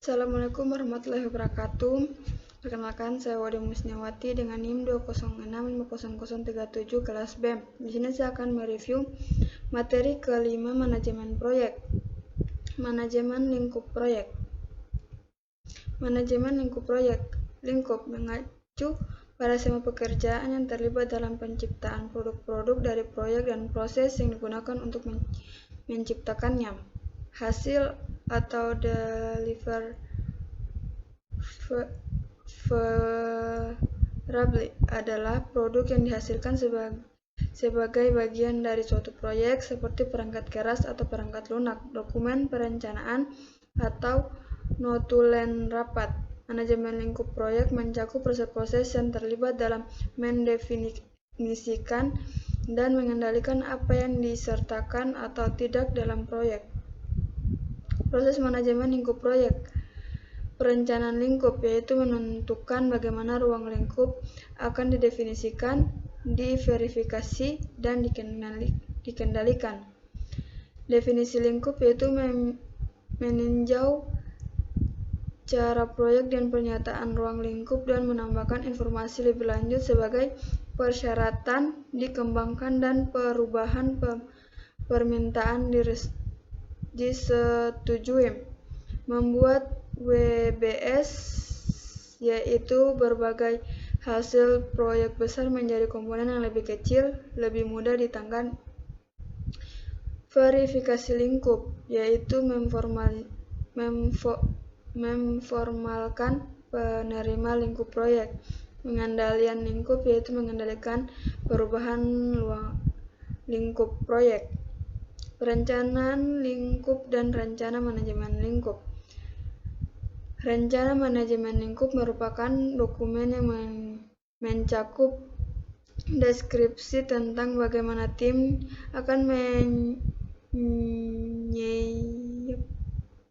Assalamualaikum warahmatullahi wabarakatuh. Perkenalkan, saya Wadi Musniawati dengan NIM 2065037 kelas BEM. Di sini saya akan mereview materi kelima manajemen proyek. Manajemen lingkup proyek. Manajemen lingkup proyek. Lingkup mengacu pada semua pekerjaan yang terlibat dalam penciptaan produk-produk dari proyek dan proses yang digunakan untuk menciptakannya. Hasil atau deliverable adalah produk yang dihasilkan sebagai bagian dari suatu proyek seperti perangkat keras atau perangkat lunak, dokumen perencanaan, atau notulen rapat. Manajemen lingkup proyek mencakup proses-proses yang terlibat dalam mendefinisikan dan mengendalikan apa yang disertakan atau tidak dalam proyek. Proses manajemen lingkup proyek. Perencanaan lingkup yaitu menentukan bagaimana ruang lingkup akan didefinisikan, diverifikasi, dan dikendalikan. Definisi lingkup yaitu meninjau cara proyek dan pernyataan ruang lingkup dan menambahkan informasi lebih lanjut sebagai persyaratan dikembangkan dan perubahan permintaan disetujui. Membuat WBS yaitu berbagai hasil proyek besar menjadi komponen yang lebih kecil, lebih mudah ditangani. Verifikasi lingkup yaitu memformalkan penerima lingkup proyek. Pengendalian lingkup yaitu mengendalikan perubahan lingkup proyek. Perencanaan lingkup dan rencana manajemen lingkup. Rencana manajemen lingkup merupakan dokumen yang mencakup deskripsi tentang bagaimana tim akan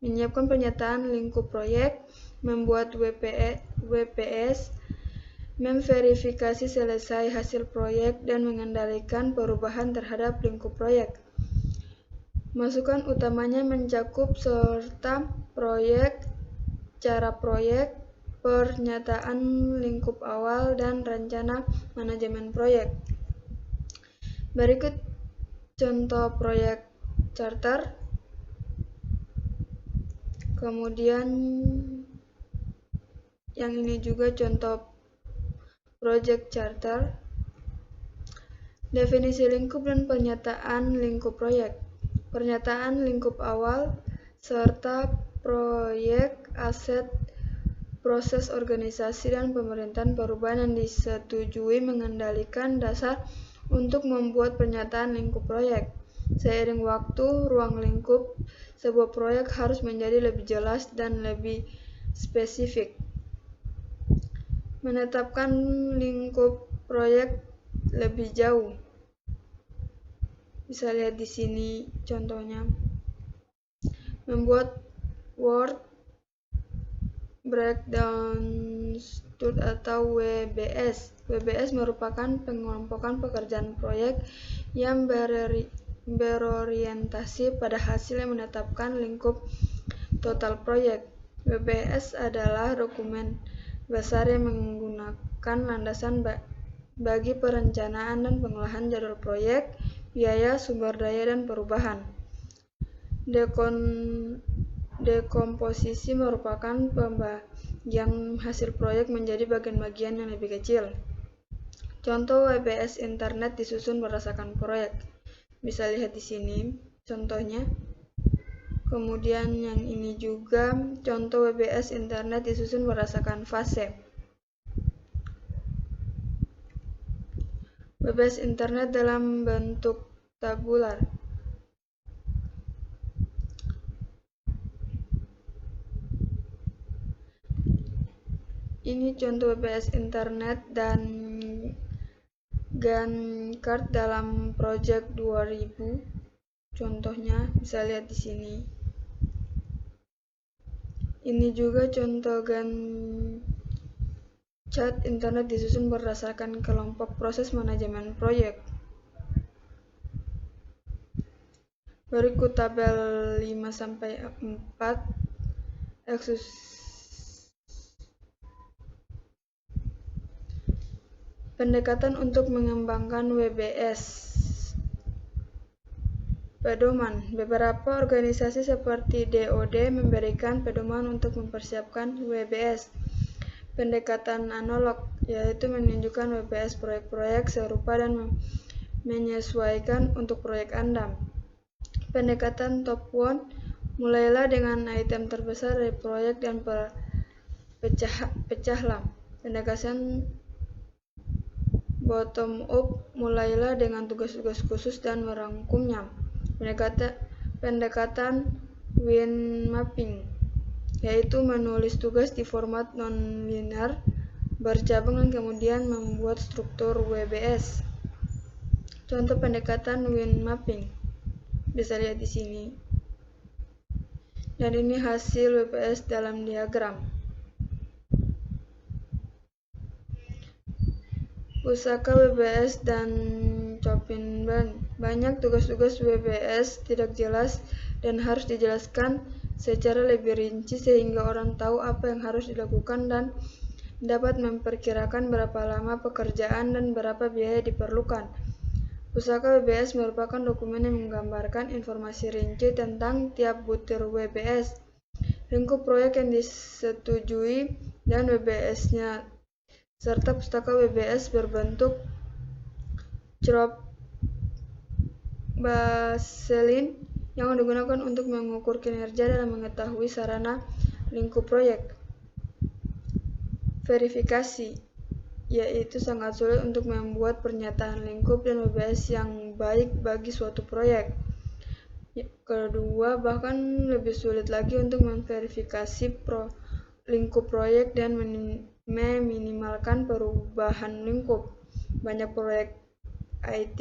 menyiapkan pernyataan lingkup proyek, membuat WPS, memverifikasi selesai hasil proyek, dan mengendalikan perubahan terhadap lingkup proyek. Masukan utamanya mencakup serta proyek, cara proyek, pernyataan lingkup awal, dan rencana manajemen proyek. Berikut contoh proyek charter. Kemudian yang ini juga contoh project charter. Definisi lingkup dan pernyataan lingkup proyek. Pernyataan lingkup awal serta proyek, aset, proses organisasi, dan pemerintahan perubahan yang disetujui mengendalikan dasar untuk membuat pernyataan lingkup proyek. Seiring waktu, ruang lingkup sebuah proyek harus menjadi lebih jelas dan lebih spesifik. Menetapkan lingkup proyek lebih jauh. Bisa lihat di sini contohnya. Membuat Word Breakdown atau WBS. WBS merupakan pengelompokan pekerjaan proyek yang berorientasi pada hasil yang menetapkan lingkup total proyek. WBS adalah dokumen besar yang menggunakan landasan bagi perencanaan dan pengolahan jadwal proyek, biaya, sumber daya, dan perubahan. Dekomposisi merupakan pembagian hasil proyek menjadi bagian-bagian yang lebih kecil. Contoh WBS internet disusun berdasarkan proyek. Bisa lihat di sini contohnya. Kemudian yang ini juga contoh WBS internet disusun berdasarkan fase. WBS internet dalam bentuk tabular. Ini contoh WBS internet dan Gantt chart dalam project 2000. Contohnya bisa lihat di sini. Ini juga contoh Gantt chart internet disusun berdasarkan kelompok proses manajemen proyek. Berikut tabel 5-4 Pendekatan untuk mengembangkan WBS. Pedoman. Beberapa organisasi seperti DoD memberikan pedoman untuk mempersiapkan WBS. Pendekatan analog, yaitu menunjukkan WBS proyek-proyek serupa dan menyesuaikan untuk proyek Anda. Pendekatan top-down, mulailah dengan item terbesar dari proyek dan pecahlah. Pendekatan bottom up, mulailah dengan tugas-tugas khusus dan merangkumnya. Pendekatan wind mapping, yaitu menulis tugas di format non-linear bercabang dan kemudian membuat struktur WBS. Contoh pendekatan wind mapping bisa lihat di sini. Dan ini hasil WBS dalam diagram. Pusaka WBS dan Chopin-Band. Banyak tugas-tugas WBS tidak jelas dan harus dijelaskan secara lebih rinci sehingga orang tahu apa yang harus dilakukan dan dapat memperkirakan berapa lama pekerjaan dan berapa biaya diperlukan. Pusaka WBS merupakan dokumen yang menggambarkan informasi rinci tentang tiap butir WBS, lingkup proyek yang disetujui, dan WBS-nya, serta pustaka WBS berbentuk crop baseline yang digunakan untuk mengukur kinerja dan mengetahui sarana lingkup proyek. Verifikasi, yaitu sangat sulit untuk membuat pernyataan lingkup dan WBS yang baik bagi suatu proyek. Kedua, bahkan lebih sulit lagi untuk memverifikasi lingkup proyek dan meminimalkan perubahan lingkup. Banyak proyek IT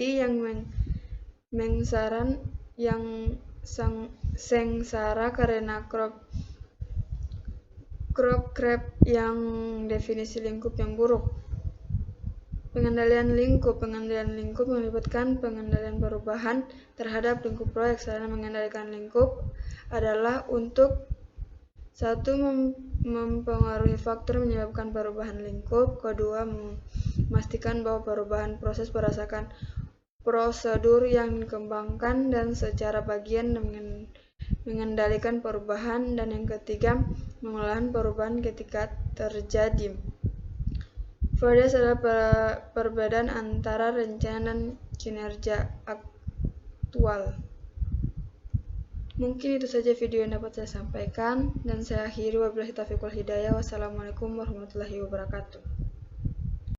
yang sengsara karena crop yang definisi lingkup yang buruk. Pengendalian lingkup melibatkan pengendalian perubahan terhadap lingkup proyek. Sarana mengendalikan lingkup adalah untuk 1. Mempengaruhi faktor menyebabkan perubahan lingkup. Kedua, memastikan bahwa perubahan proses berdasarkan prosedur yang dikembangkan dan secara bagian mengendalikan perubahan. Dan yang ketiga, mengelola perubahan ketika terjadi. FORDES adalah perbedaan antara rencana dan kinerja aktual. Mungkin itu saja video yang dapat saya sampaikan, dan saya akhiri. Wabillahi taufiq wal hidayah. Wassalamualaikum warahmatullahi wabarakatuh.